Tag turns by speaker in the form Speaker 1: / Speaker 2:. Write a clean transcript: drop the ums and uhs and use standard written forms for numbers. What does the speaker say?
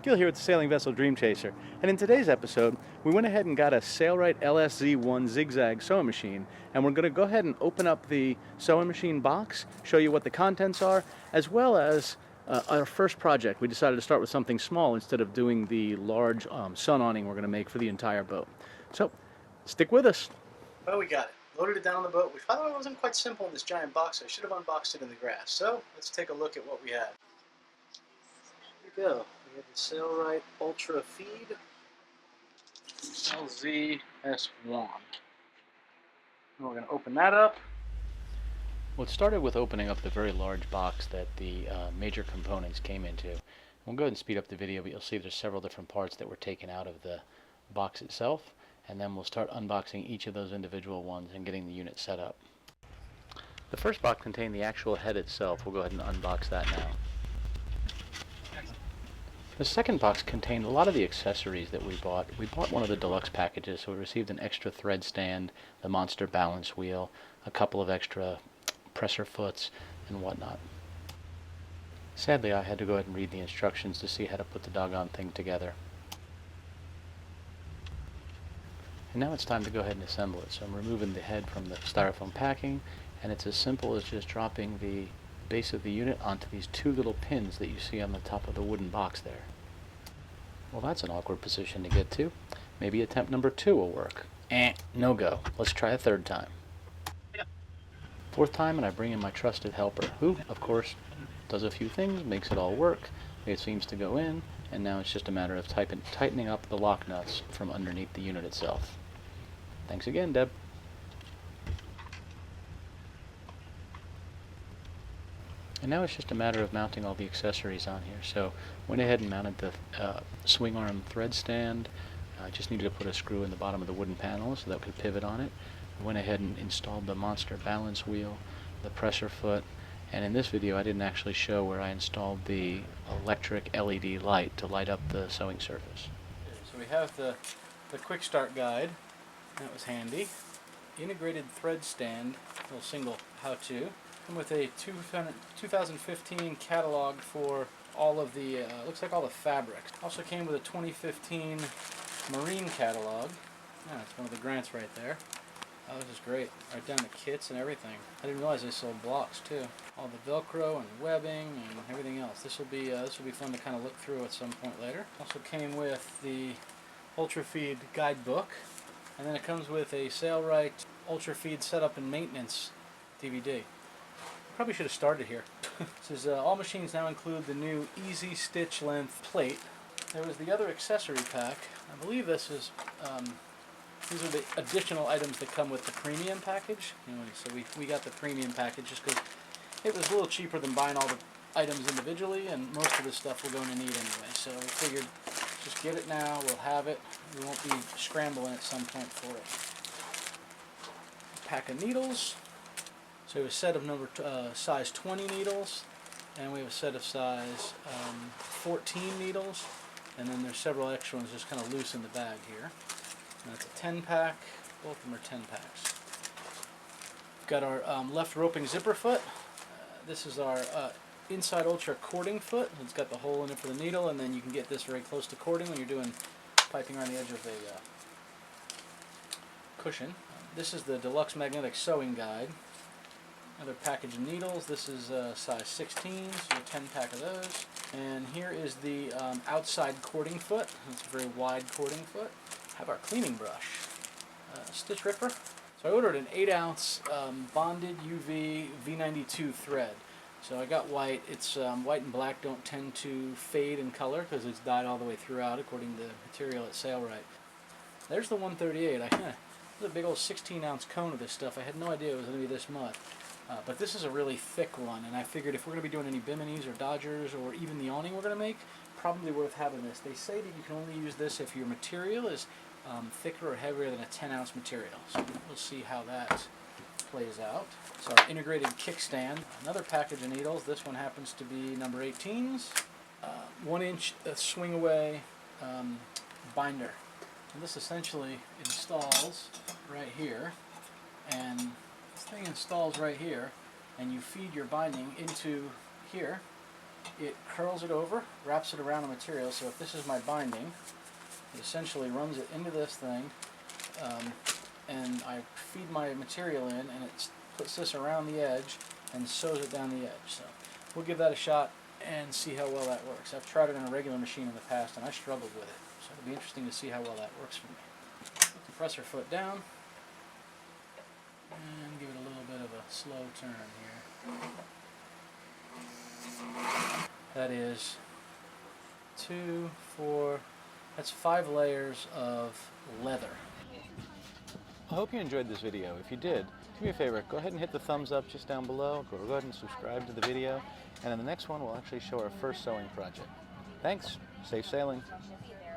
Speaker 1: Gil here with the Sailing Vessel Dream Chaser, and in today's episode we went ahead and got a Sailrite LSZ-1 zigzag sewing machine, and we're going to go ahead and open up the sewing machine box, show you what the contents are, as well as our first project. We decided to start with something small instead of doing the large sun awning we're going to make for the entire boat. So stick with us. Well, we got it. Loaded it down on the boat, which by the way wasn't quite simple in this giant box. I should have unboxed it in the grass. So let's take a look at what we have. Here we go. We have the Sailrite Ultrafeed LSZ-1. We're going to open that up. Well, it started with opening up the very large box that the major components came into. We'll go ahead and speed up the video, but you'll see there's several different parts that were taken out of the box itself, and then we'll start unboxing each of those individual ones and getting the unit set up. The first box contained the actual head itself. We'll go ahead and unbox that now. The second box contained a lot of the accessories that we bought. We bought one of the deluxe packages, so we received an extra thread stand, the monster balance wheel, a couple of extra presser foots, and whatnot. Sadly, I had to go ahead and read the instructions to see how to put the doggone thing together. And now it's time to go ahead and assemble it. So I'm removing the head from the styrofoam packing, and it's as simple as just dropping the base of the unit onto these two little pins that you see on the top of the wooden box there. Well, that's an awkward position to get to. Maybe attempt number 2 will work. No go. Let's try a third time. Fourth time, and I bring in my trusted helper, who, of course, does a few things, makes it all work. It seems to go in, and now it's just a matter of tightening up the lock nuts from underneath the unit itself. Thanks again, Deb. And now it's just a matter of mounting all the accessories on here. So went ahead and mounted the swing arm thread stand. I just needed to put a screw in the bottom of the wooden panel so that we could pivot on it. I went ahead and installed the monster balance wheel, the presser foot, and in this video I didn't actually show where I installed the electric LED light to light up the sewing surface. So we have the quick start guide. That was handy. Integrated thread stand, little single how-to. And with a 2015 catalog for all of the, looks like all the fabrics. Also came with a 2015 marine catalog. Yeah, that's one of the grants right there. Oh, this is great. Right down to kits and everything. I didn't realize they sold blocks too. All the Velcro and webbing and everything else. This will be fun to kind of look through at some point later. Also came with the Ultrafeed guidebook, and then it comes with a Sailrite Ultrafeed setup and maintenance DVD. Probably should have started here. It says all machines now include the new easy stitch length plate. There was the other accessory pack. I believe this is these are the additional items that come with the premium package. Anyway, so we got the premium package just because it was a little cheaper than buying all the items individually, and most of this stuff we're going to need anyway. So we figured just get it now. We'll have it. We won't be scrambling at some point for it. A pack of needles. So we have a set of size 20 needles, and we have a set of size 14 needles, and then there's several extra ones just kind of loose in the bag here. And that's a 10 pack. Both of them are 10 packs. We've got our left roping zipper foot. This is our inside ultra cording foot. It's got the hole in it for the needle, and then you can get this very close to cording when you're doing piping around the edge of a cushion. This is the deluxe magnetic sewing guide. Another package of needles. This is size 16, so a 10 pack of those. And here is the outside cording foot. It's a very wide cording foot. Have our cleaning brush, stitch ripper. So I ordered an 8-ounce bonded UV V92 thread. So I got white. It's white and black don't tend to fade in color because it's dyed all the way throughout according to the material at Sailrite. There's the 138. There's a big old 16-ounce cone of this stuff. I had no idea it was going to be this much. But this is a really thick one, and I figured if we're going to be doing any Bimini's or Dodgers or even the awning we're going to make, probably worth having this. They say that you can only use this if your material is thicker or heavier than a 10-ounce material. So we'll see how that plays out. So our integrated kickstand, another package of needles. This one happens to be number 18s. 1-inch swing away binder. And this essentially installs right here, and this thing installs right here, and you feed your binding into here,
Speaker 2: it curls it over, wraps it around the material. So if this is my binding, it essentially runs it into this thing, and I feed my material in, and it puts this around the edge and sews it down the edge. So we'll give that a shot and see how well that works. I've tried it on a regular machine in the past, and I struggled with it. So it'll be interesting to see how well that works for me. Put the presser foot down, and give it a little bit of a slow turn here. That is 2, 4, that's 5 layers of leather.
Speaker 1: I hope you enjoyed this video. If you did, do me a favor, go ahead and hit the thumbs up just down below. Go ahead and subscribe to the video. And in the next one, we'll actually show our first sewing project. Thanks. Safe sailing.